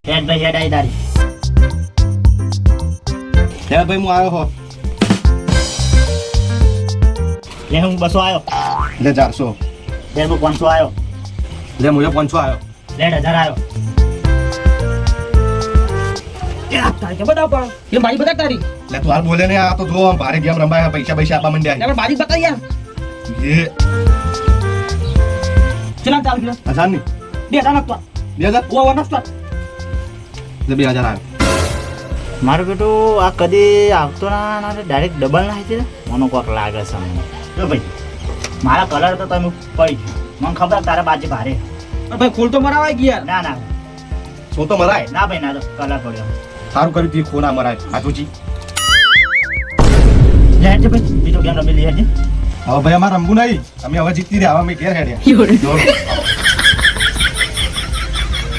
હેડ ભાઈ હેડ આઈ તારી યાર ભાઈ હું આવ્યો હો લે હું 200 આવ્યો લે 400 લે હું 500 આવ્યો લે મુજે 500 આવ્યો લે 1000 આવ્યો એ આ તારી કે બતાવ પણ એ મારી બતા તારી લે તું હાલ બોલે ને આ તો જો આમ ભારે ગેમ રમાય પૈસા આપવા માંડ્યા તમે મારી બતા યાર એ ચલા ચાલ કે 1000 ની 2000 નાખતો 2000 ઓ નાખતો લે 2000 આવ્યો મારું બેટું આ કદી આવતો ના ડાયરેક્ટ ડબલ ના હતી મને કોક લાગે છે મને જો ભાઈ મારા કલર તો તમે પડી ગયો મને ખબર તારા બાજુ ભારે અરે ભાઈ ખોલ તો મરાવાય ગયા ના ના શું તો મરાય ના ભાઈ ના તો કલર પડ્યો સારું કર્યું તી ખોના મરાય હાથુજી લે જે ભાઈ બીજો ગેમ રમી લઈએ હવે ભાઈ અમારે રમવું નહીં અમે હવે જીતી રહ્યા હવે અમે ઘેર હેડ્યા